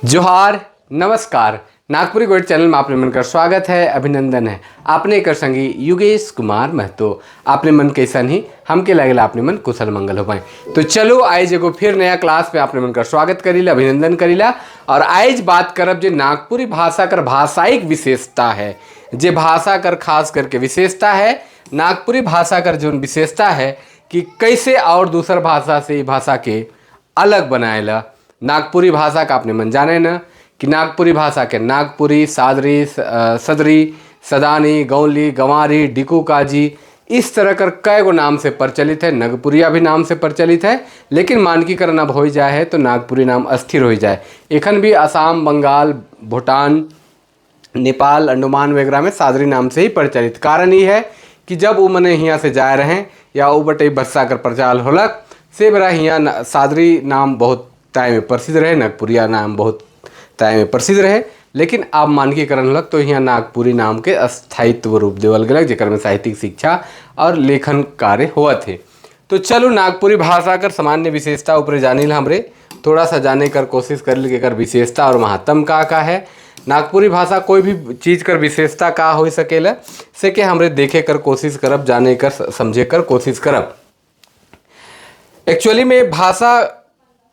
जोहार, नमस्कार। Nagpuri gold channel में आपने मन का स्वागत है, अभिनंदन है। आपने कर संगी युगेश कुमार महतो। आपने मन कैसन ही हमके लगेला आपने मन कुशल मंगल हो पाए। तो चलो आज एगो फिर नया क्लास पे आपने मन का स्वागत करीला, अभिनंदन करीला। और आज बात करब जे नागपुरी भाषा कर भाषायिक विशेषता है, जे भाषा कर खास करके विशेषता है। नागपुरी भाषा कर जो विशेषता है कि कैसे और दूसर भाषा से भाषा के अलग बनाएला। नागपुरी भाषा का आपने मन जाने न कि नागपुरी भाषा के नागपुरी, सादरी, सदरी, सदानी, गौली, गंवारी, डिकू काजी इस तरह कर कई गो नाम से प्रचलित है। नगपुरिया भी नाम से प्रचलित है, लेकिन मानकीकरण अब हो जाए है तो नागपुरी नाम अस्थिर हो जाए। एखन भी असम, बंगाल, भूटान, नेपाल, अंडमान वगैरह में सादरी नाम से ही प्रचलित। कारण ये है कि जब वो मने यहाँ से जाए रहे या वो बटे बरसा कर प्रचार होलक से बड़ा यहाँ सादरी नाम बहुत तय में प्रसिद्ध रहे, नागपुरिया नाम बहुत तय में प्रसिद्ध रहे। लेकिन अब मानकीकरण होलक तो यहाँ नागपुरी नाम के स्थायित्व रूप देवल गलक, जेकर में साहित्यिक शिक्षा और लेखन कार्य हुआ थे। तो चलो नागपुरी भाषा कर सामान्य विशेषता ऊपर जानी हमरे थोड़ा सा जाने कर कोशिश कर ली कर विशेषता और महत्व का है। नागपुरी भाषा कोई भी चीज़ कर विशेषता का हो सकेला से के हमरे देखे कर कोशिश करब, जाने कर समझे कर कोशिश करब। एक्चुअली में भाषा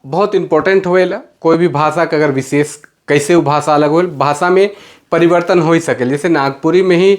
बहुत इम्पोर्टेंट होएला। कोई भी भाषा का अगर विशेष कैसे वो भाषा अलग हो, भाषा में परिवर्तन हो सके। जैसे नागपुरी में ही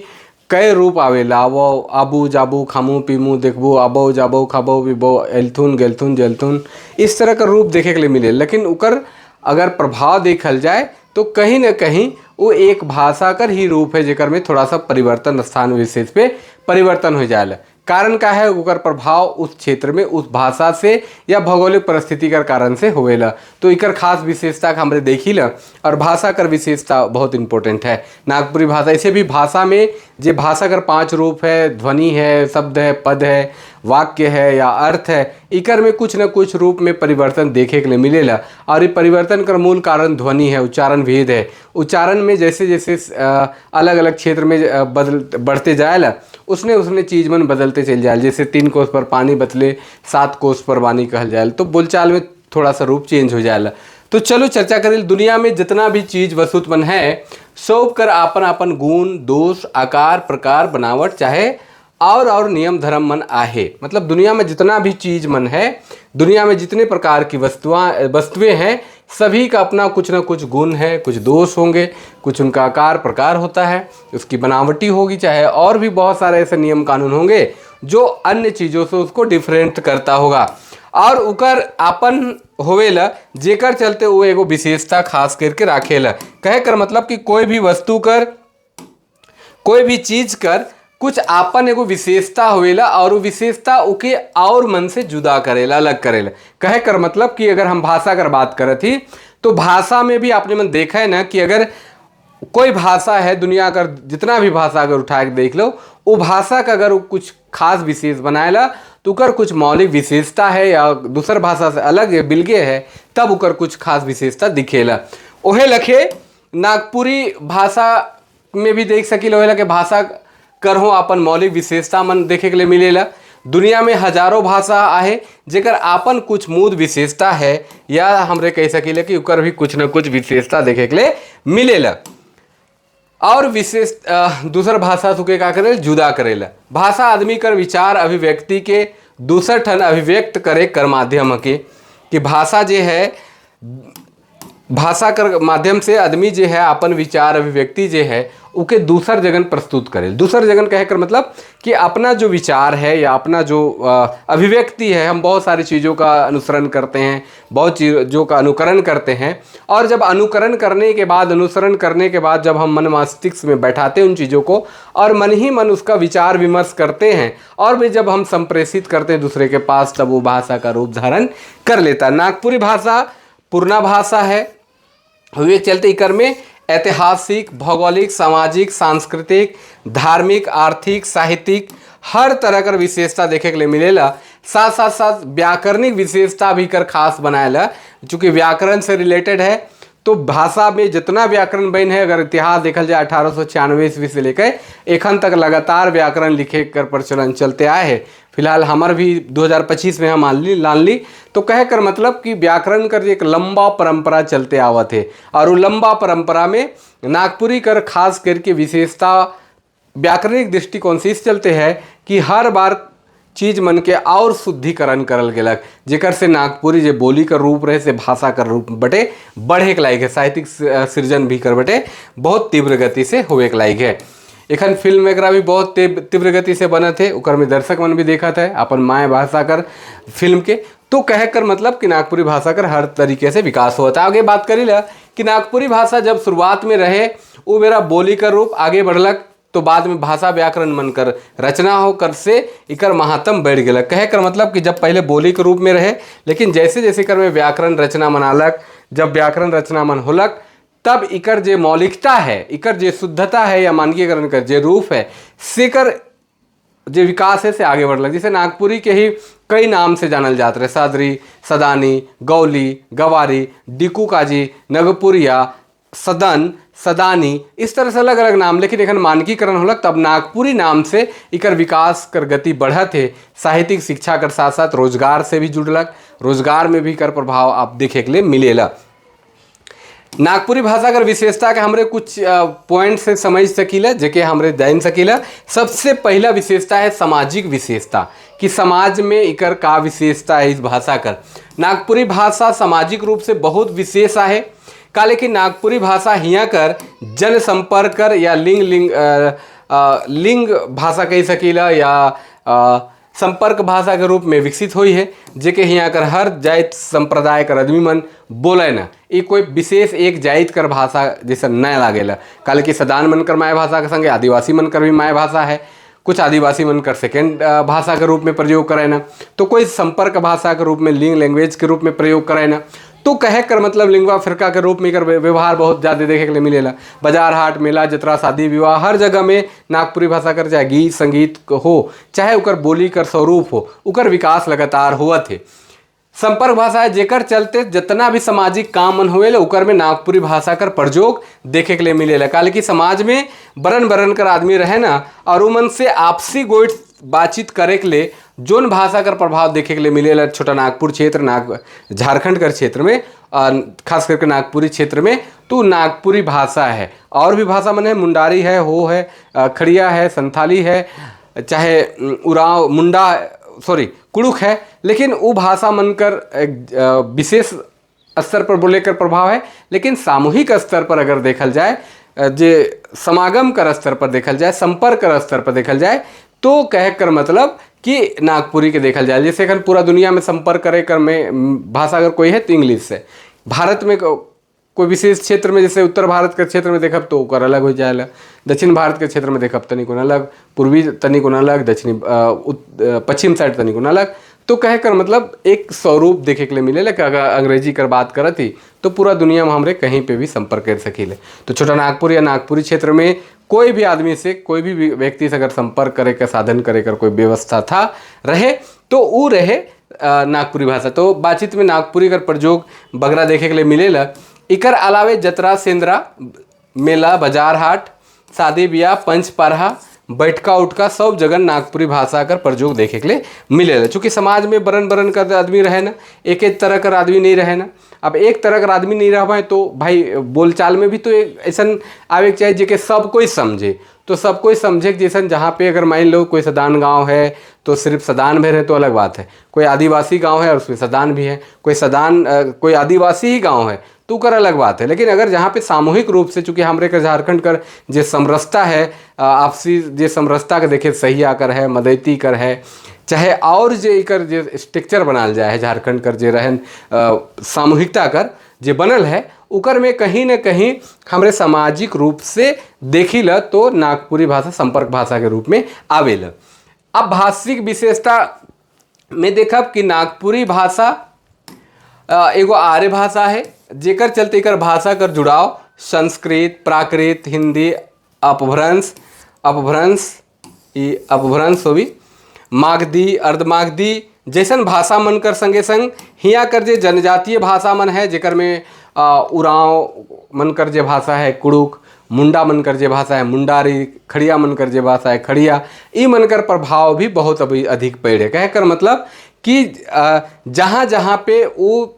कई रूप आवेला, वो आबू जाबू, खामू पीमू, देखबू, आबो जाबो, खाबो पीबो, एलथुन गेलथुन जलथुन इस तरह का रूप देखे के लिए मिले। लेकिन उकर अगर प्रभाव देखल जाए तो कहीं ना कहीं वो एक भाषा कर ही रूप है, जेकर में थोड़ा सा परिवर्तन स्थान विशेष पे परिवर्तन हो जाएगा। कारण का है उकर प्रभाव उस क्षेत्र में उस भाषा से या भौगोलिक परिस्थिति कर कारण से होवेला। तो इकर खास विशेषता का हमरे देखी ला। और भाषा कर विशेषता बहुत इंपॉर्टेंट है। नागपुरी भाषा इसे भी भाषा में जे भाषा कर 5 रूप है, ध्वनि है, शब्द है, पद है, वाक्य है या अर्थ है, इकर में कुछ न कुछ रूप में परिवर्तन देखे के लिए मिलेला। और ये परिवर्तन कर मूल कारण ध्वनि है, उच्चारण भेद है। उच्चारण में जैसे जैसे अलग अलग क्षेत्र में बढ़ते जाएला उसने चीज़ मन बदलते चल जाए। जैसे 3 कोस पर पानी बदले 7 कोस पर वाणी कहल जाए तो बोलचाल में थोड़ा सा रूप चेंज हो जाएला। तो चलो चर्चा करें। दुनिया में जितना भी चीज़ वस्तु मन है सब कर आपन आपन गुण, दोष, आकार, प्रकार, बनावट चाहे और नियम धर्म मन आहे। मतलब दुनिया में जितना भी चीज़ मन है, दुनिया में जितने प्रकार की वस्तुएं हैं, सभी का अपना कुछ ना कुछ गुण है, कुछ दोष होंगे, कुछ उनका आकार प्रकार होता है, उसकी बनावटी होगी, चाहे और भी बहुत सारे ऐसे नियम कानून होंगे जो अन्य चीज़ों से उसको डिफरेंट करता होगा। और उकर आपन होवेला जेकर चलते वो एगो विशेषता खास करके राखेला। कहे कर मतलब कि कोई भी वस्तु कर, कोई भी चीज़ कर कुछ आपन एगो विशेषता होवेला और वो विशेषता उके और मन से जुदा करेला, अलग करेला। कहे कर मतलब कि अगर हम भाषा कर बात करत ही तो भाषा में भी आपने मन देखा है ना कि अगर कोई भाषा है, दुनिया का जितना भी भाषा अगर उठा के देख लो, वो भाषा का अगर कुछ खास विशेष बनाएला तो उकर कुछ मौलिक विशेषता है या दूसर भाषा से अलग है, बिलगे है, तब उकर कुछ खास विशेषता दिखेला। ओहे लखे नागपुरी भाषा में भी देख सकी लोहे लखे भाषा कर हो आपन मौलिक विशेषता मन देखे के लिए मिलेला। दुनिया में हजारों भाषा आहे जेकर आपन कुछ मूल विशेषता है या हमरे कह सकीले कि उकर भी कुछ न कुछ विशेषता देखे के लिए मिलेला। और विशेष दूसर भाषा सुके का करेला, जुदा करेला। भाषा आदमी कर विचार अभिव्यक्ति के दूसर ठन अभिव्यक्त करे कर माध्यम के कि भाषा जे है, भाषा कर माध्यम से आदमी जे है अपन विचार अभिव्यक्ति जे है उके दूसर जगन प्रस्तुत करे। दूसर जगन कहे कर मतलब कि अपना जो विचार है या अपना जो अभिव्यक्ति है, हम बहुत सारी चीज़ों का अनुसरण करते हैं, बहुत चीज़ों का अनुकरण करते हैं। और जब अनुकरण करने के बाद, अनुसरण करने के बाद जब हम मन मस्तिष्क में बैठाते हैं उन चीज़ों को और मन ही मन उसका विचार विमर्श करते हैं और भी जब हम संप्रेषित करते हैं दूसरे के पास, तब वो भाषा का रूप धारण कर लेता है। नागपुरी भाषा पूर्णा भाषा है, हुए चलते इकर में ऐतिहासिक, भौगोलिक, सामाजिक, सांस्कृतिक, धार्मिक, आर्थिक, साहित्यिक हर तरह कर विशेषता देखे के लिए मिलेला। साथ साथ साथ व्याकरणिक विशेषता भी कर खास बनाएला। चूँकि व्याकरण से रिलेटेड है तो भाषा में जितना व्याकरण बन है, अगर इतिहास देखल जाए 1896 ईस्वी से लेकर एखन तक लगातार व्याकरण लिखे कर प्रचलन चलते आए है। फिलहाल हमार भी 2025 में हम मान ली। तो कह कर मतलब कि व्याकरण कर एक लंबा परंपरा चलते आवत है, और वो लंबा परंपरा में नागपुरी कर खास करके विशेषता व्याकरणिक दृष्टिकोण से इस चलते है कि हर बार चीज मन के और शुद्धिकरण करल गेलक, जेकर से नागपुरी जे बोली का रूप रहे से भाषा का रूप बटे बढ़े के लायक है, साहित्यिक सृजन भी कर बटे बहुत तीव्र गति से होवे के लायक है। एखन फिल्म वगैरह भी बहुत तीव्र गति से बनत है, उकर में दर्शक मन भी देखत है अपन माय भाषा कर फिल्म के। तो कह कर मतलब कि नागपुरी भाषा कर हर तरीके से विकास होता है। आगे बात करी ला कि नागपुरी भाषा जब शुरुआत में रहे वो मेरा बोली का रूप आगे बढ़लक, तो बाद में भाषा व्याकरण मनकर रचना होकर से इकर महात्म बढ़ गया। कहे कर मतलब कि जब पहले बोली के रूप में रहे, लेकिन जैसे जैसे कर में व्याकरण रचना मनालक, जब व्याकरण रचना मन होलक, तब इकर जे मौलिकता है, इकर जे शुद्धता है या मानकीकरण कर जे रूप है, सेकर जे विकास है से आगे बढ़लक। जैसे नागपुरी के ही कई नाम से जानल जाते रहे, सदरी, सदानी, गौली, गवारी, डिकू काजी, नगपुरिया, सदन, सदानी, इस तरह से अलग अलग नाम। लेकिन एखन मानकीकरण होलक तब नागपुरी नाम से इकर विकास कर गति बढ़त है। साहित्यिक शिक्षा कर साथ साथ रोजगार से भी जुड़लक, रोजगार में भी कर प्रभाव आप देखे के लिए मिलेला। नागपुरी भाषा कर विशेषता के हमरे कुछ पॉइंट से समझ सकीला, जेके हमरे जान सकीला। सबसे पहला विशेषता है सामाजिक विशेषता, कि समाज में इकर का विशेषता है इस भाषा कर। नागपुरी भाषा सामाजिक रूप से बहुत विशेष है का, लेकिन नागपुरी भाषा हियाँ कर जन संपर्क कर या लिंग भाषा कह सकीला या संपर्क भाषा के रूप में विकसित हुई है, जेके हियाँ कर हर जाति संप्रदाय कर आदमी मन बोले ना। ये कोई विशेष एक जाति कर भाषा जैसा न लागेला, काले कि सदान मन कर माय भाषा के संगे आदिवासी मन कर भी माय भाषा है, कुछ आदिवासी मन कर सेकेंड भाषा के रूप में प्रयोग करे ना, तो कोई संपर्क भाषा के रूप में लिंग लैंग्वेज के रूप में प्रयोग करे ना। तो कहे कर मतलब लिंगवा फिरका के रूप में कर व्यवहार बहुत ज़्यादा देखे के लिए मिलेला। बाजार हाट मेला जतरा शादी विवाह हर जगह में नागपुरी भाषा कर चाहे गीत संगीत हो, चाहे उकर बोली कर स्वरूप हो, उकर विकास लगातार हुआ थे। संपर्क भाषा है जेकर चलते जितना भी सामाजिक काम मन हुए उकर में नागपुरी भाषा कर प्रयोग देखे के लिए मिलेला। काले कि समाज में बरन बरन कर आदमी रहे ना, और उमन से आपसी गोट बातचीत करे के लिए जोन भाषा कर प्रभाव देखे के लिए मिलेला। छोटा नागपुर क्षेत्र झारखंड कर क्षेत्र में खास करके नागपुरी क्षेत्र में तो नागपुरी भाषा है। और भी भाषा मन है, मुंडारी है, हो है, खड़िया है, संथाली है, चाहे उराव मुंडा कुड़ुक है, लेकिन वो भाषा मनकर विशेष स्तर पर बोले कर प्रभाव है। लेकिन सामूहिक स्तर पर अगर देखल जाए, जे समागम कर स्तर पर देखल जाए, संपर्क कर स्तर पर देखल जाए, तो कह कर मतलब कि नागपुरी के देखल जाए। जैसे अगर पूरा दुनिया में संपर्क करे कर में भाषा अगर कोई है तो इंग्लिश से, भारत में कोई विशेष क्षेत्र में जैसे उत्तर भारत के क्षेत्र में देखब तो ओकर अलग हो जाएगा, दक्षिण भारत के क्षेत्र में देखब तनिक अलग, पूर्वी तनिक अलग, दक्षिणी पश्चिम साइड तनिक अलग। तो कह कर मतलब एक स्वरूप देखे के लिए मिले कि अगर अंग्रेजी कर बात करत ही तो पूरा दुनिया में हमरे कहीं पे भी संपर्क कर सकीले। तो छोटा नागपुर या नागपुरी क्षेत्र में कोई भी आदमी से, कोई भी व्यक्ति से अगर संपर्क करे का साधन करे कर कोई व्यवस्था था रहे तो वो रहे नागपुरी भाषा। तो बातचीत में नागपुरी कर प्रयोग बगरा देखे के लिए मिलेला। इकर अलावे जतरा सेंद्रा मेला बाजार हाट शादी ब्याह पंच पारहा बैठका उठका सब जगह नागपुरी भाषा कर प्रयोग देखे के लिए मिलेला। चूँकि समाज में बरन बरन कर आदमी रहे ना, एक एक तरह कर आदमी नहीं रहे ना। अब एक तरह का आदमी नहीं रह पाए तो भाई बोलचाल में भी तो एक ऐसा आवे के चाहिए जेके सब कोई समझे। तो सब कोई समझे कि जैसा जहाँ पे अगर मान लो कोई सदान गांव है तो सिर्फ सदान में रहे तो अलग बात है, कोई आदिवासी गांव है और उसमें सदान भी है, कोई आदिवासी ही गांव है तो कर अलग बात है। लेकिन अगर जहाँ पे सामूहिक रूप से, चूँकि हमरे कर झारखंड कर जे समरसता है, आपसी जे समरसता के देखे सही आकर है, मदैती कर है, चाहे और जे इकर जे स्ट्रक्चर बनाल जाए है झारखंड कर जे रहन सामूहिकता कर जे बनल है, उकर में कहीं न कहीं हमरे सामाजिक रूप से देखिला तो नागपुरी भाषा संपर्क भाषा के रूप में आवेला। अब भाषिक विशेषता में देखब कि नागपुरी भाषा एगो आर्य भाषा है, जेकर चलते एकर भाषा कर जुड़ाव संस्कृत, प्राकृत, हिंदी, अपभ्रंश होवी, मागधी, अर्धमागधी जैसन भाषा मन कर संगे संग हियाँ कर जे जनजातीय भाषा मन है, जेकर में उराव मन कर जे भाषा है, कुड़ुक, मुंडा मनकर जे भाषा है मुंडारी, खड़िया मनकर जे भाषा है खड़िया, ई मनकर प्रभाव भी बहुत अभी अधिक पड़े। कहकर मतलब कि जहाँ जहाँ पे वो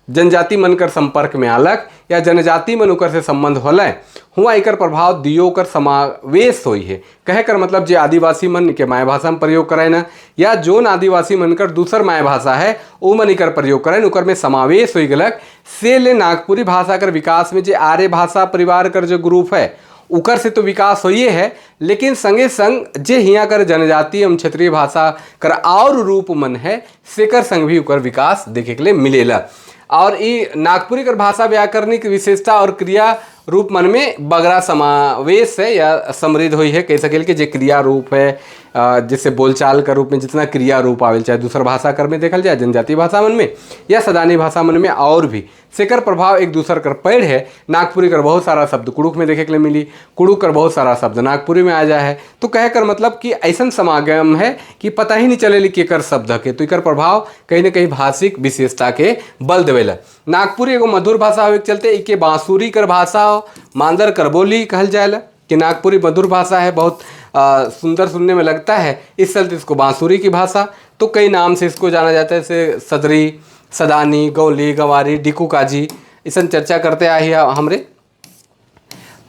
जनजाति मनकर संपर्क में आलक या जनजाति मन उकर से संबंध होलै हुआ एकर प्रभाव दियो कर समावेश होई है। कहकर मतलब जे आदिवासी मन के माय भाषा में प्रयोग करे ना, या जोन आदिवासी मनकर दूसर माय भाषा है वो मन एकर प्रयोग करे उकर में समावेश हो गलक। से ले नागपुरी भाषा कर विकास में जे आर्य भाषा परिवार कर जो ग्रुप है उकर से तो विकास होइए है, लेकिन संगे संग जे हियाँ कर जनजातीय एवं क्षेत्रीय भाषा कर और रूप मन है सेकर संग भी उकर विकास देखे के लिए मिलेला। और ये नागपुरी कर भाषा व्याकरणिक विशेषता और क्रिया रूप मन में बगरा समावेश है या समृद्ध हुई है। कह सकेल कि जे क्रिया रूप है जैसे बोलचाल का रूप में जितना क्रिया रूप आवेल, चाहे दूसर भाषा कर में देखल जाए जनजातीय भाषा मन में या सदानी भाषा मन में और भी सेकर प्रभाव एक दूसर कर पेड़ है। नागपुरी कर बहुत सारा शब्द कुड़ुक में देखे के लिए मिली, कुड़ुक कर बहुत सारा शब्द नागपुरी में आ जाए है। तो कह कर मतलब कि ऐसा समागम है कि पता ही नहीं चले कि एकर शब्द के, तो एकर प्रभाव कहीं ना कहीं भाषिक विशेषता के बल देवेला। नागपुरी एगो मधुर भाषा होवे के चलते इके बांसुरी कर भाषा हो, मांदर कर बोली कहल जाएला कि नागपुरी मधुर भाषा है, बहुत सुंदर सुनने में लगता है, इस चलते इसको बांसुरी की भाषा तो कई नाम से इसको जाना जाता है, जैसे सदरी, सदानी, गौली, गवारी, डिकू काजी, इसन चर्चा करते आए हैं हमरे।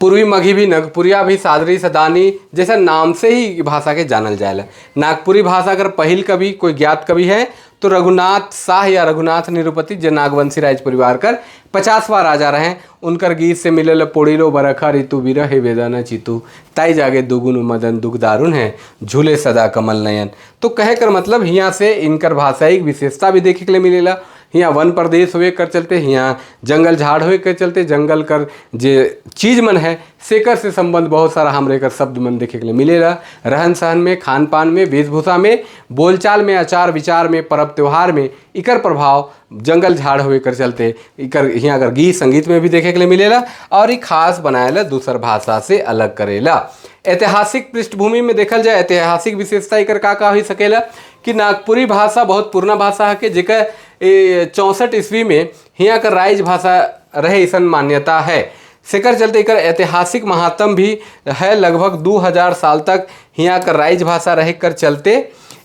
पूर्वी मघी भी, नगपुरिया भी, सादरी, सदानी जैसा नाम से ही भाषा के जानल जाएला। नागपुरी भाषा अगर पहिल कवि कोई ज्ञात कवि है तो रघुनाथ शाह या रघुनाथ निरुपति जो नागवंशी राज परिवार कर 50वां राजा रहे। उनकर गीत से मिलल पोड़ीलो बरखा ऋतु बिरहे वेदना चितु ताई जागे दुगुन मदन दुख दारुण है झूले सदा कमल नयन। तो कह कर मतलब हियाँ से इनकर भाषाई विशेषता भी देखे के लिए मिलेला। हियाँ वन प्रदेश हुए कर चलते, हियाँ जंगल झाड़ हुए कर चलते, जंगल कर जे चीज मन है सेकर से संबंध बहुत सारा हमरे कर शब्द मन देखे के लिए मिलेला। रहन सहन में, खान पान में, वेशभूषा में, बोलचाल में, आचार विचार में, पर्व त्यौहार में इकर प्रभाव जंगल झाड़ हुए कर चलते इकर हियाँ अगर गीत संगीत में भी देखे के लिए मिलेला। और ये खास बनाएला दूसर भाषा से अलग करेला। ऐतिहासिक पृष्ठभूमि में देखल जाए ऐतिहासिक विशेषता इकर का हो सकेला कि नागपुरी भाषा बहुत पुराना भाषा है कि जेकर 64 ईस्वी में हियाँ का राइज भाषा रहे ऐसा मान्यता है। सेकर चलते इकर ऐतिहासिक महात्म भी है, लगभग 2000 साल तक हियाँ का राइज भाषा रहे कर चलते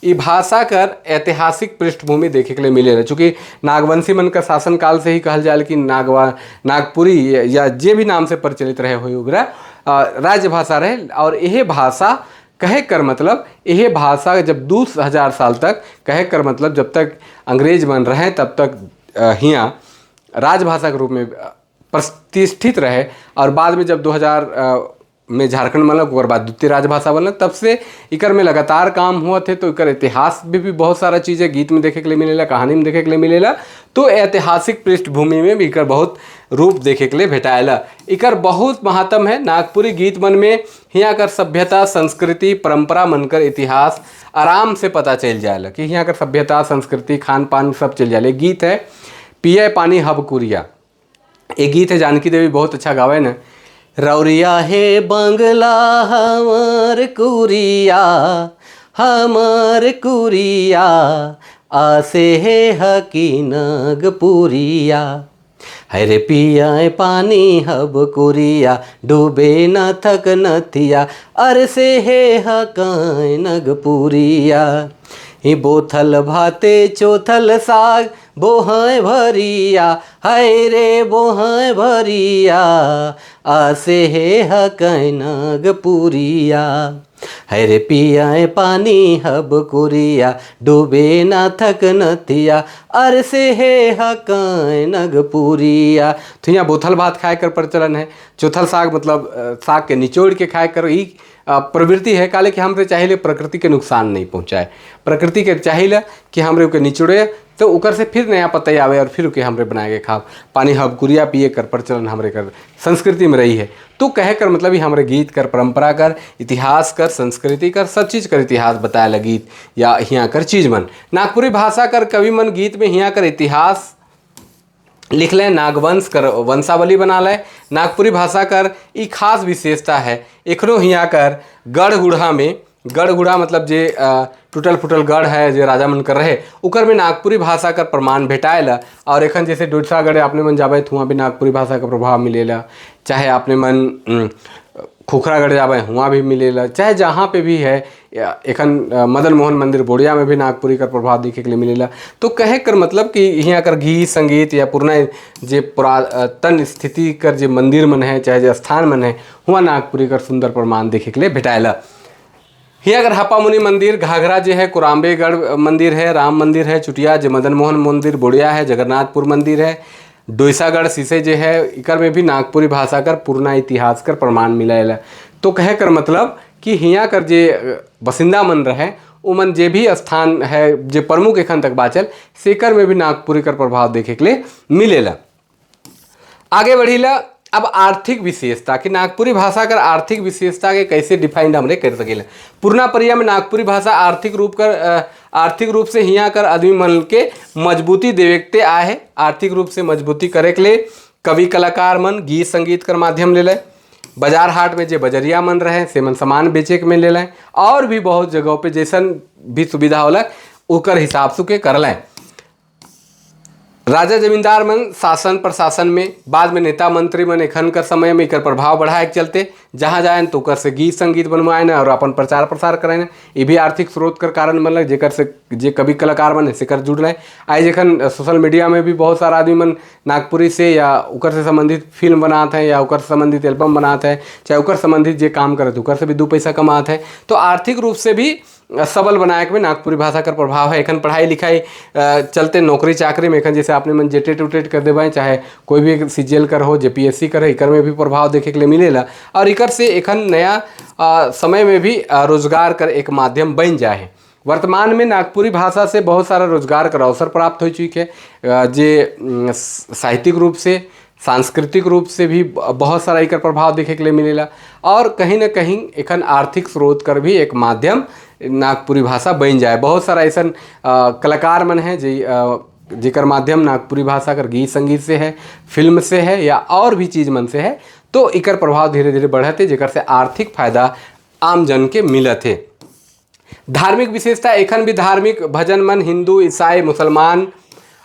ये भाषा कर ऐतिहासिक पृष्ठभूमि देखे के लिए मिले। चूँकि नागवंशी मन का शासन काल से ही कहल जाए कि नागपुरी या जे भी नाम से प्रचलित रहे हुए उगरा राज्य भाषा रहे। और यह भाषा कहे कर मतलब यह भाषा जब 2000 साल तक कहे कर मतलब जब तक अंग्रेज बन रहे तब तक हियाँ राजभाषा के रूप में प्रतिष्ठित रहे। और बाद में जब 2000 में झारखंड बनल और बाद द्वितीय राजभाषा बनल, तब से इकर में लगातार काम हुआ थे। तो इकर इतिहास भी बहुत सारा चीज़ें गीत में देखे के लिए मिलेला, कहानी में देखे के लिए मिलेला। तो ऐतिहासिक पृष्ठभूमि में भी इकर बहुत रूप देखे के लिए भेटाएला। इकर बहुत महत्व है। नागपुरी गीत मन में हियाँ कर सभ्यता, संस्कृति, परंपरा मनकर इतिहास आराम से पता चल जाएला कि हियाँ कर सभ्यता, संस्कृति, खान पान सब चल जाए। गीत है पिए पानी हब कुरिया, ये गीत है जानकी देवी बहुत अच्छा गावे न। रौरिया है बंगला हमर कुरिया, हमर कुरिया आसे है हकी नगपुरिया। हरे पिया पानी हब कुरिया डूबे न थक नथिया अर से है हकाय नगपुरिया। ही बोथल भाते चोथल साग बोहाय भरिया, हाय रे बोहाय भरिया आसे है हकाय नगपुरिया। है रे पिया पानी हब कुरिया डूबे ना थक नथिया अर से है हकाय नगपुरिया। तो यहाँ बोथल भात खाए कर प्रचलन है। चौथल साग मतलब साग के निचोड़ के खाए कर ही प्रवृत्ति है। काले कि हमरे चाहिए प्रकृति के नुकसान नहीं पहुँचाए, प्रकृति के चाहिए कि हमरे के निचोड़े तो उकर से फिर नया पतई आवे और फिर उके हमरे बनाए के खाओ। पानी हब कुरिया पिए कर प्रचलन हमरे कर संस्कृति में रही है। तो कहे कर मतलब ही हमरे गीत कर, परंपरा कर, इतिहास कर, संस्कृति कर, सब चीज़ कर इतिहास बताए गीत या हियाँ कर चीज मन। नागपुरी भाषा कर कवि मन गीत में हियाँ कर इतिहास लिख लें, नागवंश कर वंशावली बना लें। नागपुरी भाषा कर ई खास विशेषता है। एखनो हियाँ कर गढ़ गुढ़ा में गढ़ गुड़ा मतलब जे टूटल फूटल गढ़ है जे राजा मन कर रहे उकर में नागपुरी भाषा का प्रमाण भेटाएला। और एखन जैसे डोरसागढ़ आपने मन जाबे तो वहाँ भी नागपुरी भाषा का प्रभाव मिलेला, चाहे आपने मन खुखरागढ़ जाबे वहाँ भी मिलेला, चाहे जहाँ पे भी है। एखन मदन मोहन मंदिर बोड़िया में भी नागपुरी का प्रभाव देखे के लिए मिलेला। तो कहे कर मतलब कि यहाँ कर गीत संगीत या पुराना जे पुरातन स्थिति कर जे मंदिर मन है चाहे जे स्थान मन है वहाँ नागपुरी का सुंदर प्रमाण देखे के लिए भेटाएला। यहाँ अगर हापामुनि मंदिर, घाघरा जो है, कुराम्बेगढ़ मंदिर है, राम मंदिर है, चुटिया जो मदन मोहन मंदिर बोड़िया है, जगन्नाथपुर मंदिर है, डोईसागढ़ सीसे जो है इकर में भी नागपुरी भाषा कर पुराना इतिहास कर प्रमाण मिलेला। तो कहे कर मतलब कि हियाँ कर जे बसिंदा मन रहे उमन जे भी स्थान है जे प्रमुख एखन तक बाचल सेकर में भी नागपुरी कर प्रभाव देखे के लिए मिलेला। आगे बढ़ीला अब आर्थिक विशेषता कि नागपुरी भाषा कर आर्थिक विशेषता के कैसे डिफाइंड हमरे कर सकेला। पूर्णा परिया में नागपुरी भाषा आर्थिक रूप से हियाँ कर आदमी मन के मजबूती देवेकते आए है। आर्थिक रूप से मजबूती करे के लिए कवि कलाकार मन गीत संगीत कर माध्यम ले लें, बाजार हाट में जे बजरिया मन रहे से मन सामान बेचे के में ले लें, और भी बहुत जगहों पे जैसन भी सुविधा होला उकर हिसाब से के कर लें। राजा जमींदार मन शासन प्रशासन में, बाद में नेता मंत्री मन एखन कर समय में एकर प्रभाव बढ़ाए के चलते जहाँ जाए तो ओकर से गीत संगीत बनवाए न और अपन प्रचार प्रसार कराए न। ये भी आर्थिक स्रोत कर कारण बनल जेकर से जे कवि कलाकार मन से कर जुड़ रहे। आज एखन सोशल मीडिया में भी बहुत सारा आदमी मन नागपुरी से या ओकर से संबंधित फिल्म बनाते हैं या ओकर संबंधित एल्बम बनाते हैं, चाहे ओकर संबंधित जे काम करे ओकर से भी 2 पैसा कमाते हैं। तो आर्थिक रूप से भी सबल बनाए के में नागपुरी भाषा का प्रभाव है। एखन पढ़ाई लिखाई चलते नौकरी चाकरी में एखन जैसे आपने मन जेटेट उटेट कर देवाएं, चाहे कोई भी सीजीएल कर हो जेपीएससी कर इकर में भी प्रभाव देखे के लिए मिलेला। और इकर से एखन नया समय में भी रोजगार कर एक माध्यम बन जाए। वर्तमान में नागपुरी भाषा से बहुत सारा रोजगार का अवसर प्राप्त हो चुके हैं, जे साहित्यिक रूप से सांस्कृतिक रूप से भी बहुत सारा एकर प्रभाव देखे के लिए मिलेला। और कहीं ना कहीं एखन आर्थिक स्रोत कर भी एक माध्यम नागपुरी भाषा बन जाए। बहुत सारा ऐसा कलाकार मन है जेकर माध्यम नागपुरी भाषा कर गीत संगीत से है, फिल्म से है या और भी चीज़ मन से है। तो एकर प्रभाव धीरे धीरे बढ़ते जेकर से आर्थिक फायदा आम जन के मिलत है। धार्मिक विशेषता एखन भी धार्मिक भजन मन हिंदू ईसाई मुसलमान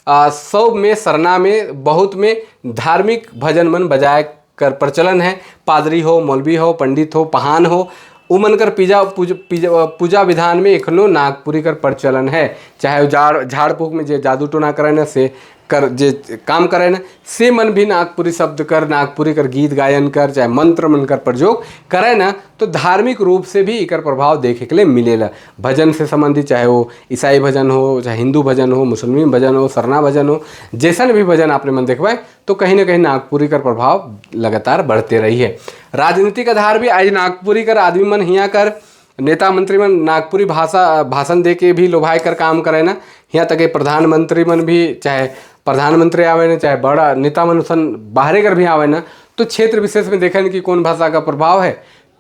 सब में सरना में बहुत में धार्मिक भजन मन बजाए कर प्रचलन है। पादरी हो, मौलवी हो, पंडित हो, पहान हो, उमन कर पूजा विधान में एखनो नागपुरी कर प्रचलन है। चाहे झाड़ फूक में जे जादू टोना करे न से कर जे काम करे न से मन भी नागपुरी शब्द कर नागपुरी कर गीत गायन कर चाहे मंत्र मन कर प्रयोग करे न तो धार्मिक रूप से भी इकर प्रभाव देखे के लिए मिलेला। भजन से संबंधित चाहे वो ईसाई भजन हो, चाहे हिंदू भजन हो, मुसलमान भजन हो, सरना भजन हो, जैसा भी भजन आपने मन देखवाए तो कहीं ना कहीं नागपुरी का प्रभाव लगातार बढ़ते रही है। राजनीतिक आधार भी आज नागपुरी कर आदमी मन हियाँ कर नेता मंत्री मन नागपुरी भाषण दे के भी लोभाए कर काम करे ना। यहाँ तक प्रधानमंत्री मन भी चाहे प्रधानमंत्री आवे ना चाहे बड़ा नेता मन सन बाहरे कर भी आवे ना तो क्षेत्र विशेष में देखें कि कौन भाषा का प्रभाव है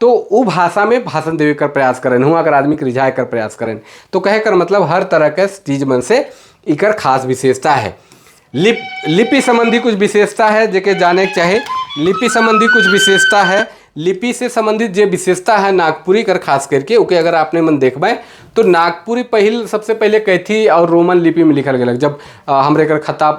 तो वो भाषा में भाषण देवे कर प्रयास करें, हुआ अगर आदमी के रिझाए कर प्रयास करें। तो कहे कर मतलब हर तरह के चीज मन से इकर खास विशेषता है। लिपि संबंधी कुछ विशेषता है जेके जाने के चाहे। लिपि संबंधी कुछ विशेषता है। लिपि से संबंधित जो विशेषता है नागपुरी कर खास करके ओके अगर आपने मन देखबे तो नागपुरी सबसे पहले कैथी और रोमन लिपि में लिखल गया। जब हमरे कर खता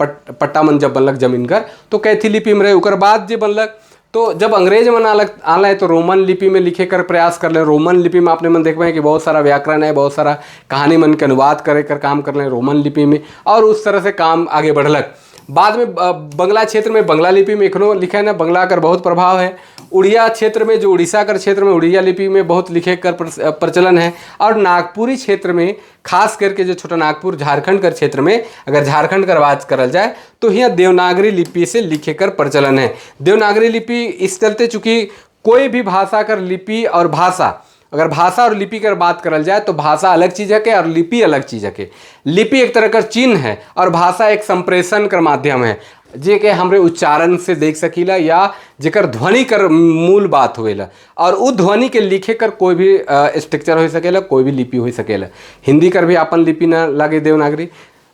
पट्टा मन जब बनलक जमीन कर तो कैथी लिपि में रहे। उकर बाद जो बनलक तो जब अंग्रेज मन आला है तो रोमन लिपि में लिखे कर प्रयास कर ले। रोमन लिपि में आपने मन देखबे कि बहुत सारा व्याकरण है, बहुत सारा कहानी मन के अनुवाद करे कर काम कर ले रोमन लिपि में और उस तरह से काम आगे बढ़लक। बाद में बंगला क्षेत्र में बंगला लिपि में एखनो लिखे ना बंगला कर बहुत प्रभाव है। उड़िया क्षेत्र में जो उड़ीसा कर क्षेत्र में उड़िया लिपि में बहुत लिखे कर प्रचलन है। और नागपुरी क्षेत्र में खास करके जो छोटा नागपुर झारखंड कर क्षेत्र में अगर झारखंड कर बात करल जाए तो यहाँ देवनागरी लिपि से लिखे कर प्रचलन है। देवनागरी लिपि इस चलते चूँकि कोई भी भाषा कर लिपि और भाषा अगर भाषा और लिपि कर बात करल जाए तो भाषा अलग चीज़ है के और लिपि अलग चीज़ है के। लिपि एक तरह का चिन्ह है और भाषा एक संप्रेषण कर माध्यम है जे के हमरे उच्चारण से देख सकीला या जेकर ध्वनि कर मूल बात होएला और उ ध्वनि के लिखे कर कोई भी स्ट्रक्चर हो सकेला, कोई भी लिपि हो सकेला। हिंदी कर भी अपन लिपि ना लगे देवनागरी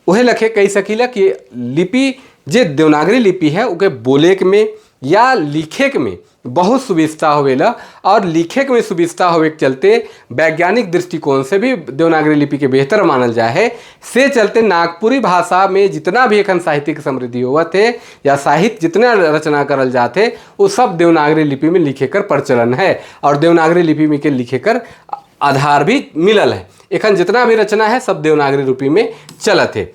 उहे लखे कही सकीला कि लिपि जे देवनागरी लिपि है उके बोले के में या लिखे के में बहुत सुविस्ता होवेला और लिखे के में सुविस्ता होवे के चलते वैज्ञानिक दृष्टिकोण से भी देवनागरी लिपि के बेहतर मानल जाए है। से चलते नागपुरी भाषा में जितना भी एखन साहित्यिक समृद्धि हुआ थे या साहित्य जितना रचना करल जाते वो सब देवनागरी लिपि में लिखे कर प्रचलन है और देवनागरी लिपि में के लिखे कर आधार भी मिलल है। एखन जितना भी रचना है सब देवनागरी लिपि में चलत है।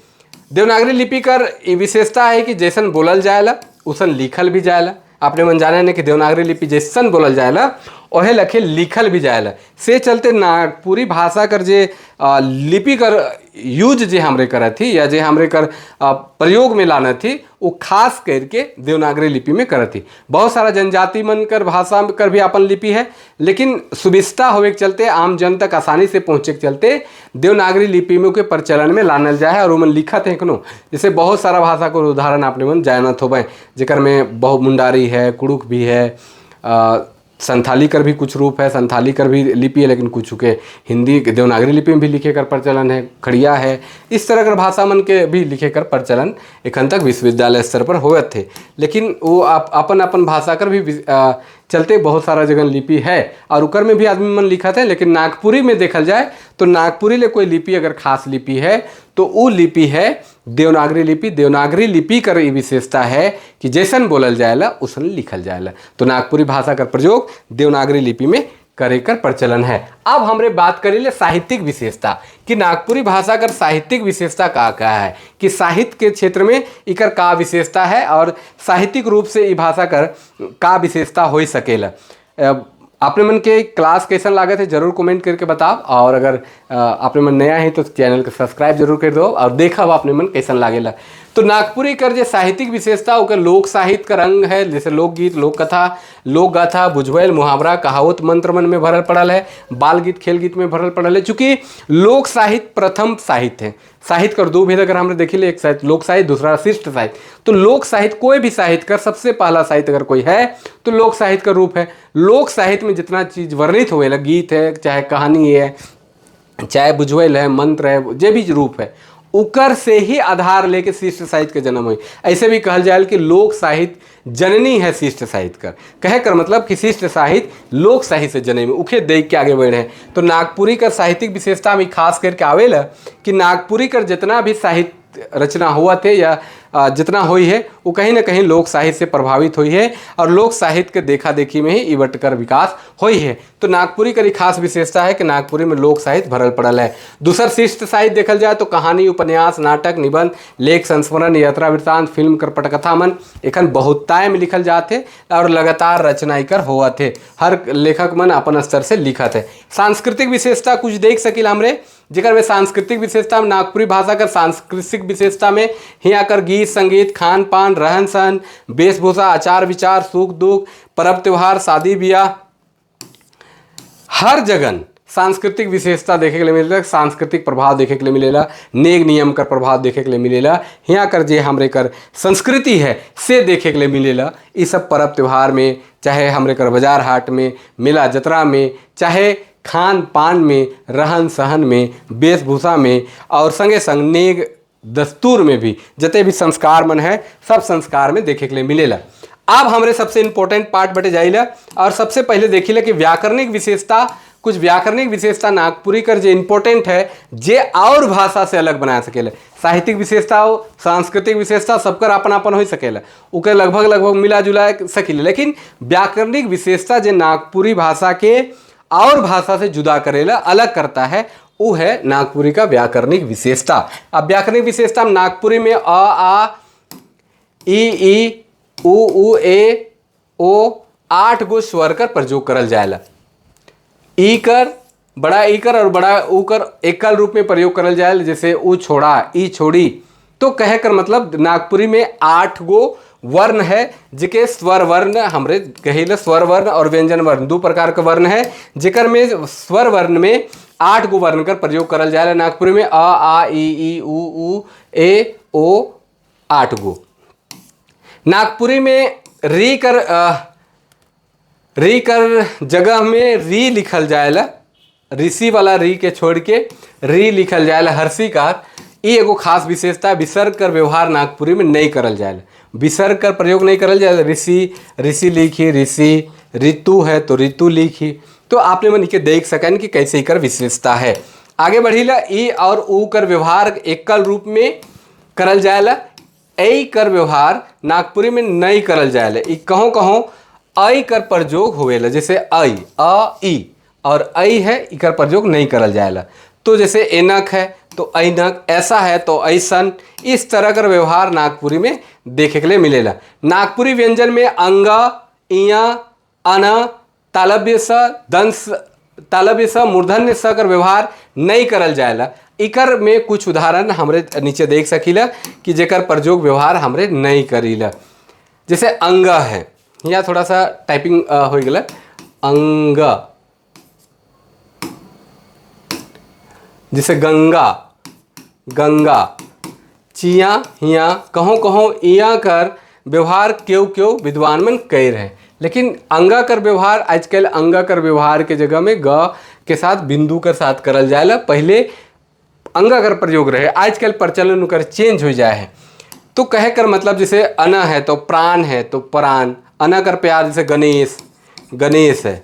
देवनागरी लिपि कर विशेषता है कि जैसन बोलल जाएला उसन लिखल भी जाएला। आपने मन जाने ने कि देवनागरी लिपि जैसन बोलल जाएला ओहे लखे लिखल भी जाएला। से चलते नागपुरी भाषा कर जे लिपि कर यूज जे हमरे करत थी या जे हमरे कर प्रयोग में लाना थी वो खास करके देवनागरी लिपि में करत थी। बहुत सारा जनजाति मन कर भाषा कर भी अपन लिपि है, लेकिन सुविस्ता होवे के चलते आम जन तक आसानी से पहुँचे के चलते देवनागरी लिपि में के प्रचलन में लानल जाए और मन लिखत है कनो। जैसे बहुत सारा भाषा को उदाहरण आपने मन जानत होबे जेकर में बहु मुंडारी है, कुड़ुक भी है, संथाली कर भी कुछ रूप है, संथाली कर भी लिपि है, लेकिन कुछ के हिंदी देवनागरी लिपि में भी लिखे कर प्रचलन है, खड़िया है। इस तरह कर भाषा मन के भी लिखे कर प्रचलन एखन तक विश्वविद्यालय स्तर पर होत थे। लेकिन वो अपन अपन भाषा कर भी चलते बहुत सारा जगह लिपि है और उकर में भी आदमी मन लिखत है। लेकिन नागपुरी में देखल जाए तो नागपुरी ले कोई लिपि अगर खास लिपि है तो वो लिपि है देवनागरी लिपि। देवनागरी लिपि कर विशेषता है कि जैसन बोलल जाएला उसन लिखल जाएला। तो नागपुरी भाषा का प्रयोग देवनागरी लिपि में करे कर प्रचलन है। अब हमरे बात करेले साहित्यिक विशेषता कि नागपुरी भाषा कर साहित्यिक विशेषता का है कि साहित्य के क्षेत्र में इकर का विशेषता है और साहित्यिक रूप से ये भाषा कर का विशेषता हो सकेला। आपने मन के क्लास कैसन लागत है जरूर कमेंट करके बताओ और अगर आपने मन नया है तो चैनल को सब्सक्राइब जरूर कर दो और देखा आपने मन कैसन लागेला। तो नागपुरी कर जे साहित्यिक विशेषता ओकर लोक साहित्य का रंग है, जैसे लोकगीत, लोक कथा, लोक गाथा, बुझवैल, मुहावरा, कहावत, मंत्र मन में भरल पड़ल है, बाल गीत, खेल गीत में भरल पड़ल है। चूंकि लोक साहित्य प्रथम साहित्य है। साहित्य कर दो भेद अगर हमने देखी ले, एक साहित्य लोक साहित्य, दूसरा शिष्ट साहित्य। तो लोक साहित्य कोई भी साहित्य कर सबसे पहला साहित्य अगर कोई है तो लोक साहित्य का रूप है। लोक साहित्य में जितना चीज वर्णित हुए ला, गीत है, चाहे कहानी है, चाहे बुझवैल है, मंत्र है, जे भी रूप है उकर से ही आधार लेके शिष्ट साहित्य के जन्म हुई। ऐसे भी कहल जाए कि लोक साहित्य जननी है शिष्ट साहित्य कर, कहे कर मतलब कि शिष्ट साहित्य लोक साहित्य से जन्म उखे देख के आगे बढ़े हैं। तो नागपुरी कर साहित्यिक विशेषता में खास करके आवेला कि नागपुरी कर जितना भी साहित्य रचना हुआ थे या जितना हुई है वो कहीं ना कहीं लोक साहित्य से प्रभावित हुई है और लोक साहित्य के देखा देखी में ही इवट कर विकास हुई है। तो नागपुरी की खास विशेषता है कि नागपुरी में लोक साहित्य भरल पड़ल है। दूसर शिष्ट साहित्य देखल जाए तो कहानी, उपन्यास, नाटक, निबंध, लेख, संस्मरण, यात्रा वृत्तांत, फिल्म कर पटकथा मन एखन बहुताय में लिखल जाते और लगातार रचना कर हुआ थे। हर लेखक मन अपन स्तर से लिखत है। सांस्कृतिक विशेषता कुछ देख सकिल हमरे जेकर में सांस्कृतिक विशेषता में नागपुरी भाषा कर सांस्कृतिक विशेषता में यहाँ कर गीत, संगीत, खान पान, रहन सहन, वेशभूषा, आचार विचार, सुख दुख, पर्व त्योहार, शादी ब्याह, हर जगह सांस्कृतिक विशेषता देखे के लिए मिलेला, सांस्कृतिक प्रभाव देखे के लिए मिलेला, नेग नियम का प्रभाव देखे के लिए मिलेला। यहाँ कर जे हमरे कर संस्कृति है से देखे के लिए मिलेला। ये सब पर्व त्योहार में, चाहे हमरे कर बाजार हाट में, मेला जतरा में, चाहे खान पान में, रहन सहन में, वेशभूषा में और संगे संग नेग दस्तूर में भी जते भी संस्कार मन है सब संस्कार में देखे के लिए मिलेला। अब हमरे सबसे इंपॉर्टेंट पार्ट बटे जाइला और सबसे पहले देखिला कि व्याकरणिक विशेषता, कुछ व्याकरणिक विशेषता नागपुरी कर जे इंपॉर्टेंट है जे और भाषा से अलग बना सकेला। साहित्यिक विशेषता हो, सांस्कृतिक विशेषता सबकर अपन अपन हो सकेला, उके लगभग मिला जुला सकेला। लेकिन व्याकरणिक विशेषता जे नागपुरी भाषा के और भाषा से जुदा करेला, अलग करता है, वो है नागपुरी का व्याकरणिक विशेषता। अब व्याकरणिक विशेषता में नागपुरी में अ आ ई उ ए ओ 8 गो स्वर कर प्रयोग करल जाएला। ई कर, बड़ा ई कर और बड़ा ऊ कर एकल रूप में प्रयोग करल जाएला, जैसे ऊ छोड़ा, ई छोड़ी। तो कहे कर मतलब नागपुरी में 8 गो वर्ण है जिके स्वर वर्ण हमरे कहेला। स्वर वर्ण और व्यंजन वर्ण दो प्रकार के वर्ण है जेकर में स्वर वर्ण में 8 गो वर्ण कर प्रयोग करल जाएला नागपुरी में। अ आ ई उ ए ओ 8 गो। नागपुरी में री कर जगह में री लिखल जाएला, ऋषि वाला री के छोड़ के री लिखल जाएला हर्षिकार। ये एगो खास विशेषता। विसर्ग कर व्यवहार नागपुरी में नहीं करल जाएला, विसर्ग कर प्रयोग नहीं करल जाएला। ऋषि लिखी ऋषि, ऋतु है तो ऋतु लिखी। तो आपने मन के देख सकन कि कैसे एकर विशेषता है। आगे बढ़ीला, ई और ऊ कर व्यवहार एकल रूप में करल जाएला। ऐ कर व्यवहार नागपुरी में नहीं करल जाएला। ई कहों कहों ऐ कर प्रयोग होवेला, जैसे ऐ अ ई और ऐ है इकर प्रयोग नहीं करल जाएला। तो जैसे एनक है तो ऐनक, ऐसा है तो ऐसन, इस तरह का व्यवहार नागपुरी में देखे के लिए मिलेला। नागपुरी व्यंजन में अंग, इया, अन, तालव्य स, दंश तालव्य स, मूर्धन्य स कर व्यवहार नहीं करल जाएला। इकर में कुछ उदाहरण हमरे नीचे देख सकीला कि जेकर प्रयोग व्यवहार हमरे नहीं करीला। जैसे अंग है, यहाँ थोड़ा सा टाइपिंग हो गया, अंग, जैसे गंगा, गंगा, चिया हिया, कहों कहों इया कर व्यवहार क्यों क्यों विद्वान मन कह रहे। लेकिन अंगा कर व्यवहार आजकल अंगा कर व्यवहार के जगह में ग के साथ बिंदु कर साथ करल जाएला। पहले अंगा कर प्रयोग रहे, आजकल प्रचलन कर चेंज हो जाए है। तो कहे कर मतलब जैसे अना है तो प्राण है तो प्राण, अना कर प्यार, जैसे गणेश, गणेश है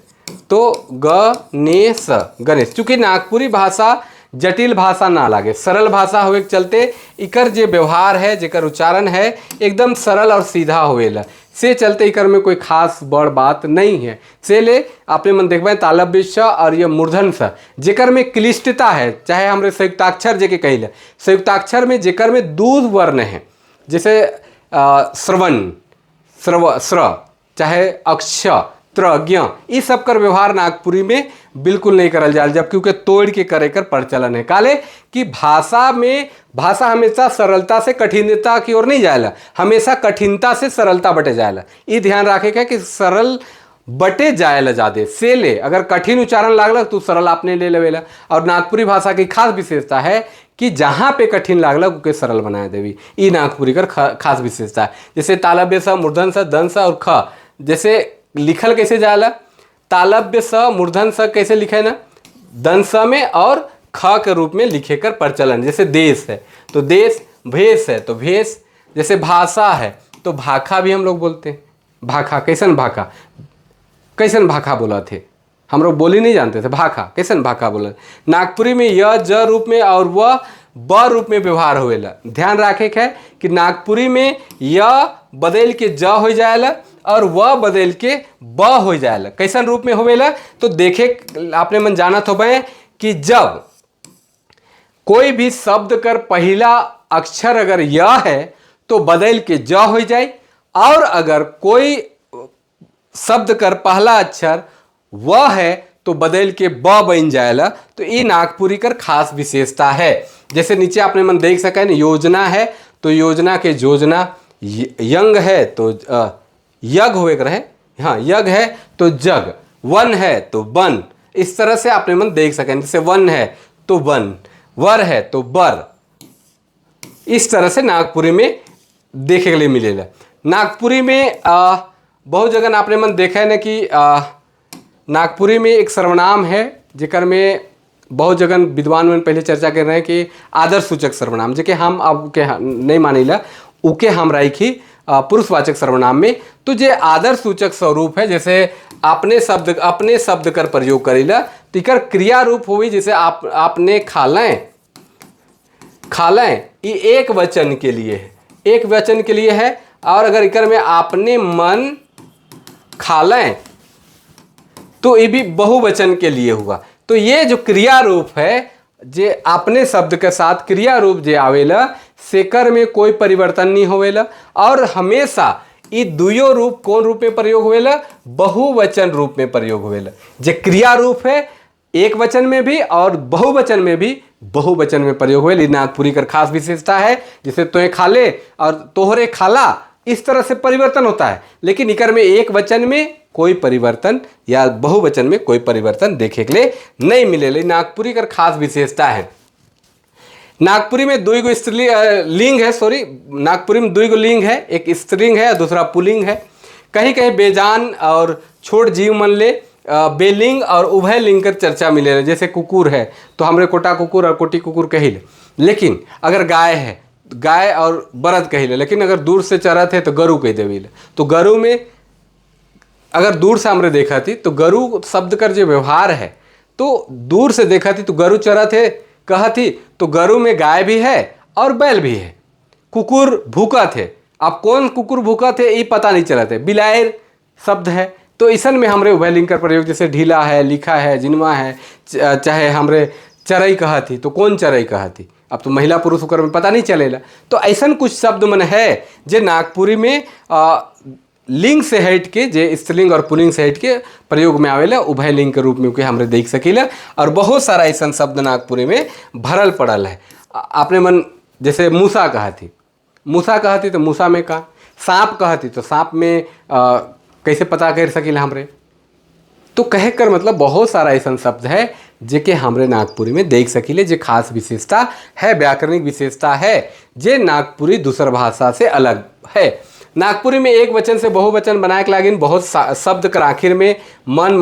तो गणेश, गणेश। चूंकि नागपुरी भाषा जटिल भाषा ना लागे, सरल भाषा होवे के चलते इकर जे व्यवहार है, जेकर उच्चारण है एकदम सरल और सीधा होवेला। से चलते इकर में कोई खास बड़ बात नहीं है। से ले आपने मन देखबे तालव्य स और ये मूर्धन स, जेकर में क्लिष्टता है, चाहे हमरे संयुक्ताक्षर जेके कहिला, संयुक्ताक्षर में जेकर में दूध वर्ण है, जैसे श्रवण, श्रव, स्र, चाहे अक्ष, त्र, ज्ञ, इस सब कर व्यवहार नागपुरी में बिल्कुल नहीं करल जाए, जब क्योंकि तोड़ के करे कर प्रचलन है। काले कि भाषा में, भाषा हमेशा सरलता से कठिनता की ओर नहीं जाएला, हमेशा कठिनता से सरलता बटे जाएला। ये ध्यान रखे कि सरल बटे जाएला ज़्यादा। से ले अगर कठिन उच्चारण लागल तो सरल आपने ले लेवेला। और नागपुरी भाषा की खास विशेषता है कि जहाँ पे कठिन लागल उके सरल बनाए देवी, ये नागपुरी कर खास विशेषता है। जैसे तालव्य स, मूर्धन स, दंश और ख, जैसे लिखल कैसे जाला, तालव्य स मूर्धन स कैसे लिखे ना, दंश में और ख के रूप में लिखे कर प्रचलन। जैसे देश है तो देश, भेष है तो भेष, जैसे भाषा है तो भाखा भी हम लोग बोलते हैं। भाखा, कैसन भाखा, कैसन भाखा बोला थे, हम लोग बोली नहीं जानते थे, भाखा, कैसन भाखा बोला। नागपुरी में य ज रूप में और वह ब रूप में व्यवहार होवेला। ध्यान रखे है कि नागपुरी में य बदल के ज हो जाएला और वह बदल के ब हो जाएला। कैसन रूप में होवेला, तो देखे आपने मन जानत हो कि जब कोई भी शब्द कर पहला अक्षर अगर य है तो बदल के ज हो जाए, और अगर कोई शब्द कर पहला अक्षर व है तो बदल के ब बन जाएला। तो ये नागपुरी कर खास विशेषता है। जैसे नीचे आपने मन देख सकें, योजना है तो योजना के योजना, यंग है तो यज्ञ हुए रहे, हाँ यज्ञ है तो जग, वन है तो वन, इस तरह से आपने मन देख सकें। जैसे वन है तो वन, वर है तो बर, इस तरह से नागपुरी में देखे के लिए मिलेगा। नागपुरी में बहुत जगह आपने मन देखा है ना कि नागपुरी में एक सर्वनाम है जेकर में बहुत जगह विद्वान में पहले चर्चा कर रहे हैं कि आदर्श सूचक सर्वनाम, जेके हम अब के नहीं मानीला, उके हम राखी पुरुषवाचक सर्वनाम में। तो जे आदर्श सूचक स्वरूप है, जैसे अपने शब्द कर प्रयोग करेला तो इकर क्रिया रूप हुई, जैसे आपने खालें, खालें, ये एक वचन के लिए है, एक वचन के लिए है। और अगर इकर में आपने मन खालें तो ये भी बहुवचन के लिए हुआ। तो ये जो क्रिया रूप है, जे अपने शब्द के साथ क्रिया रूप जे आवेला, सेकर में कोई परिवर्तन नहीं होवेला। और हमेशा ये दुयो रूप कौन रूप में प्रयोग होवेला, बहुवचन रूप में प्रयोग होवेला। जे क्रिया रूप है एक वचन में भी और बहुवचन में भी बहुवचन में प्रयोग होवेला। नागपुरी का खास विशेषता है। जैसे तोहे खाले और तोहरे खाला, इस तरह से परिवर्तन होता है, लेकिन इकर में एक वचन में कोई परिवर्तन या बहुवचन में कोई परिवर्तन देखे के लिए नहीं मिले। नागपुरी का खास विशेषता है। नागपुरी में दुई गो लिंग है, सॉरी, नागपुरी में दुई गो लिंग है, एक स्त्रीलिंग है और दूसरा पुल्लिंग है। कहीं कहीं बेजान और छोट जीव मन ले बेलिंग और उभय लिंग कर चर्चा मिले। जैसे कुकुर है तो हमरे कोटा कुकुर और कोटी कुकुर कहिल, लेकिन अगर गाय है गाय और बरद कहिल, लेकिन अगर दूर से चरत है तो गरु कह देविल। तो गरु में अगर दूर से हमरे देखा थी तो गरु शब्द कर जो व्यवहार है, तो दूर से देखा थी तो गरु चरा थे कहा थी, तो गरु में गाय भी है और बैल भी है। कुकुर भूखा थे, अब कौन कुकुर भूखा थे ये पता नहीं चला थे। बिलायर शब्द है, तो इसन में हमरे उभय लिंग कर प्रयोग, जैसे ढीला है, लिखा है, जिनवा है, चाहे हमरे चरई कहा थी तो कौन चरई कहा थी, अब तो महिला पुरुष होकर में पता नहीं चलेला। तो ऐसा कुछ शब्द मन है जे नागपुरी में लिंग से हट के, जे स्त्रीलिंग और पुल्लिंग से हट के प्रयोग में आवेला, उभय लिंग के रूप में के हमरे देख सकीला। और बहुत सारा ऐसा शब्द नागपुरी में भरल पड़ल है। आपने मन जैसे मूसा कहा थी, मूसा कहा थी तो मूसा में का, सांप कहा थी तो सांप में कैसे पता कर सकीला हमरे। तो कह कर मतलब बहुत सारा ऐसा शब्द है जेके हमरे नागपुरी में देख सकीले, जे खास विशेषता है, व्याकरणिक विशेषता है, जे नागपुरी दूसर भाषा से अलग है। नागपुरी में एक वचन से बहुवचन बनाए के लागिन बहुत शब्द कर आखिर में मन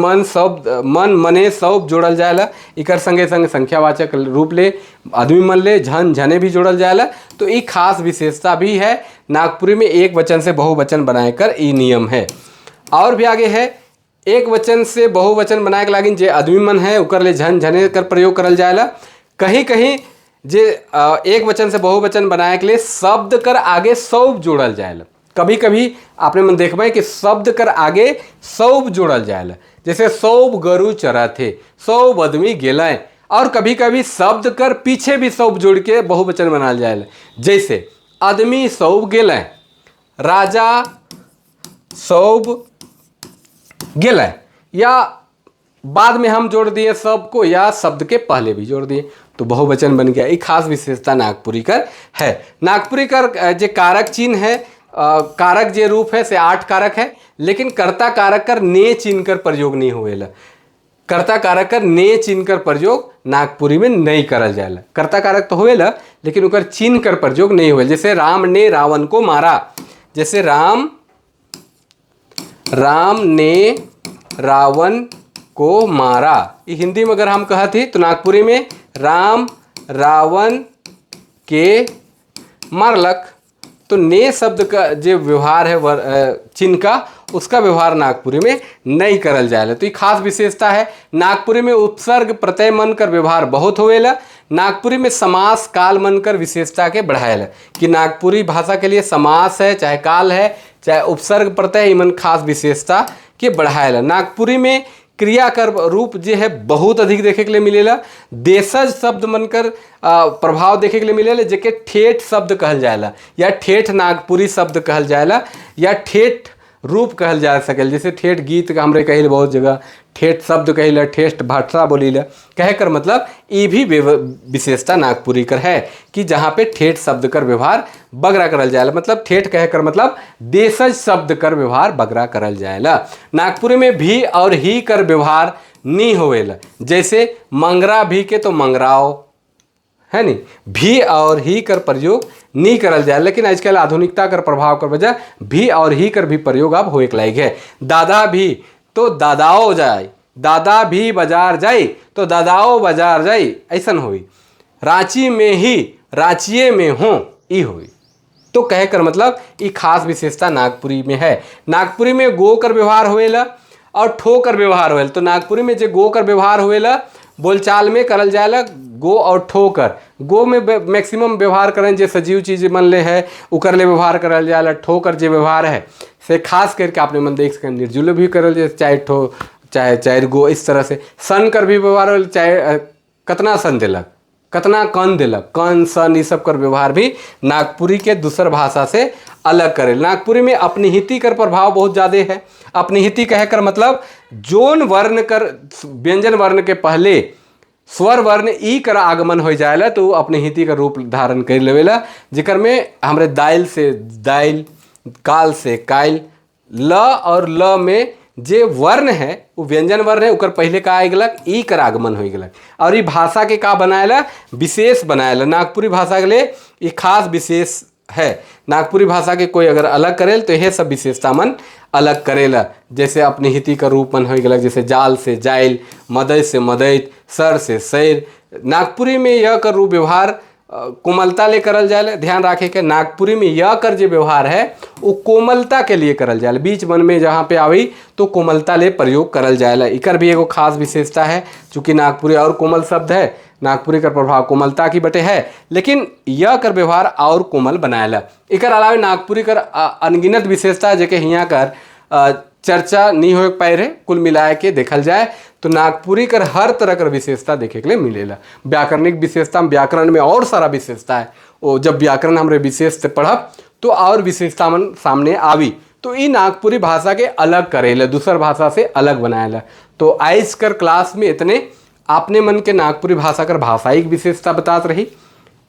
मने सब जोड़ल जाएला। इकर संगे संगे संख्यावाचक रूप ले आदमी मन ले झन झने भी जोड़ल जाएला। तो ये खास विशेषता भी है नागपुरी में, एक वचन से बहुवचन बनाए कर ये नियम है। और भी आगे है, एक वचन से बहुवचन बनाए के लागिन जे आदमी मन है उकर ले झन झने कर प्रयोग करल जाएला। कहीं कहीं जे एक वचन से बहुवचन बनाए के लिए शब्द कर आगे सौब जोड़ल जाएला। कभी कभी आपने मन देखबे कि शब्द कर आगे सौब जोड़ल जाएला, जैसे सौब गरु चरा थे, सौब आदमी गेलाए। और कभी कभी शब्द कर पीछे भी सौब जोड़ के बहुवचन बनाल जाएला, जैसे आदमी सौब गेलाए, राजा सौब गेलाए, या बाद में हम जोड़ दिए सबको, या शब्द के पहले भी जोड़ दिए तो बहुवचन बन गया। एक खास विशेषता नागपुरी कर है। नागपुरी कर जे कारक चिन्ह है, कारक जे रूप है से 8 कारक है, लेकिन कर्ता कारक कर ने चिन्ह कर प्रयोग नहीं होएला। कर्ता कारक कर ने चिन्ह कर प्रयोग नागपुरी में नहीं करल जाएला। कर्ता कारक तो होएला लेकिन उकर चिन्ह कर प्रयोग नहीं होएला। जैसे राम ने रावण को मारा, जैसे राम ने रावण को मारा, ये हिंदी में अगर हम कहती तो नागपुरी में राम रावण के मारलक। तो ने शब्द का जो व्यवहार है चिन्ह का, उसका व्यवहार नागपुरी में नहीं करल जाएला। तो ये खास विशेषता है। नागपुरी में उपसर्ग प्रत्यय मन कर व्यवहार बहुत होवेला। नागपुरी में समास काल मन कर विशेषता के बढ़ाएला, कि नागपुरी भाषा के लिए समास है, चाहे काल है, चाहे उपसर्ग प्रत्यय, मन खास विशेषता के बढ़ाएला। नागपुरी में क्रिया कर रूप जो है बहुत अधिक देखे के लिए मिलेला। देशज शब्द मनकर प्रभाव देखे के लिए मिलेला, जेके ठेठ शब्द कहल जाएला, या ठेठ नागपुरी शब्द कहल जाएला, या ठेठ रूप कहल जा सकेल। जैसे ठेठ गीत का हमरे कहिल बहुत जगह ठेठ शब्द कहिला, ठेठ भाषा बोलीला, कहे कर मतलब ये भी विशेषता नागपुरी कर है कि जहाँ पे ठेठ शब्द कर व्यवहार बगरा करल जाएला। मतलब ठेठ कहे कर मतलब देशज शब्द कर व्यवहार बगरा करल जाएला। नागपुरी में भी और ही कर व्यवहार नहीं होवेला, जैसे मंगरा भी के तो मंगराओ है नहीं, भी और ही कर प्रयोग नहीं करल जाए। लेकिन आजकल आधुनिकता कर प्रभाव कर वजह भी और ही कर भी प्रयोग अब होए के लायक है। दादा भी तो दादाओ जाए, दादा भी बाजार जाई तो दादाओ बाजार जाई, ऐसन होई। रांची में ही रांचिए में हो ई होई। तो कहे कर मतलब ये खास विशेषता नागपुरी में है। नागपुरी में गो कर व्यवहार होएला और ठो कर व्यवहार होएला। तो नागपुरी में जो गो कर व्यवहार होएला बोलचाल में करल जाएला गो और ठोकर। गो में मैक्सिमम व्यवहार करें जे सजीव चीज मन ले है उकर ले व्यवहार करल जाएला। ठोकर जे व्यवहार है से खास करके आपने मन देख सकें निर्जुल भी करल जाए, चाहे ठो चाहे गो, इस तरह से। सन कर भी व्यवहार हो, चाहे कतना सन दिलक, कतना कन दिलक, कन सन ये सब कर व्यवहार भी नागपुरी के दूसर भाषा से अलग करे। नागपुरी में अपनिहिति कर प्रभाव बहुत ज़्यादा है। अपनिहिति कहे कर मतलब जोन वर्ण कर व्यंजन वर्ण के पहले स्वर वर्ण ई कर आगमन हो जाएला तो अपनिहिति का रूप धारण कर लेवेला, जिकर में हमरे दाइल से दाइल, काल से काइल, ल और ल में जे वर्ण है वो व्यंजन वर्ण है, उकर पहले का आ गलक ई कर आगमन हो गलक। और ये भाषा के का बनाएला विशेष बनाएला। नागपुरी भाषा के लिए ये खास विशेष है। नागपुरी भाषा के कोई अगर अलग करेल तो यह सब विशेषता मन अलग करेला। जैसे अपनी हिति का रूप मन हो गलक, जैसे जाल से जाइल, मदय से मदैत, सर से सैर। नागपुरी में यह का रूप व्यवहार कोमलता ले करल जाए। ध्यान रखे के नागपुरी में य कर जो व्यवहार है वो कोमलता के लिए करल जाए, बीच मन में जहाँ पे आवी तो कोमलता ले प्रयोग करल जाए। इकर भी एगो खास विशेषता है, चूंकि नागपुरी और कोमल शब्द है, नागपुरी का प्रभाव कोमलता की बटे है, लेकिन य कर व्यवहार और कोमल बनाएला। इकर अलावे नागपुरी कर अनगिनत विशेषता है जेके हियाँ कर चर्चा नहीं हो पाए रहे। कुल मिलाए के देखल जाए तो नागपुरी कर हर तरह कर विशेषता देखे के लिए मिलेला। व्याकरणिक विशेषता, व्याकरण में और सारा विशेषता है, वो जब व्याकरण हमरे विशेष से पढ़ब तो और विशेषता मन सामने आवी। तो ये नागपुरी भाषा के अलग करेला, दूसर भाषा से अलग बनाएला। तो आज कर क्लास में इतने आपने मन के नागपुरी भाषा कर भाषाई विशेषता बतात रही,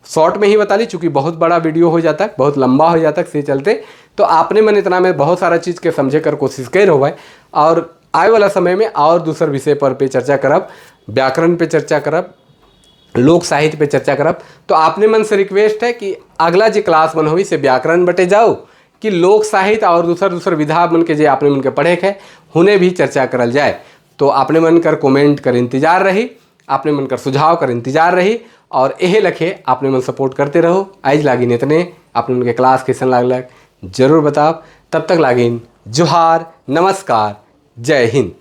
शॉर्ट में ही बता ली, चूंकि बहुत बड़ा वीडियो हो जाता है, बहुत लंबा हो जाता है, से चलते तो आपने मन इतना में बहुत सारा चीज़ के समझे कर कोशिश कर हो भाई। और आए वाला समय में और दूसर विषय पर पे चर्चा करब, व्याकरण पे चर्चा करब, लोक साहित्य पे चर्चा करब। तो आपने मन से रिक्वेस्ट है कि अगला जो क्लास मन हुई से व्याकरण बटे जाओ कि लोक साहित्य और दूसर विधा मन के जे आपने मन के पढ़े है उन्हें भी चर्चा करल जाए। तो आपने मन कर कमेंट कर इंतजार रही, आपने मन कर सुझाव कर इंतजार रही, और यह लखे आपने मन सपोर्ट करते रहो। आज लागिन इतने, आपने मन के क्लास कैसन लागलक जरूर बताओ। तब तक लागिन जोहार, नमस्कार, जय हिंद।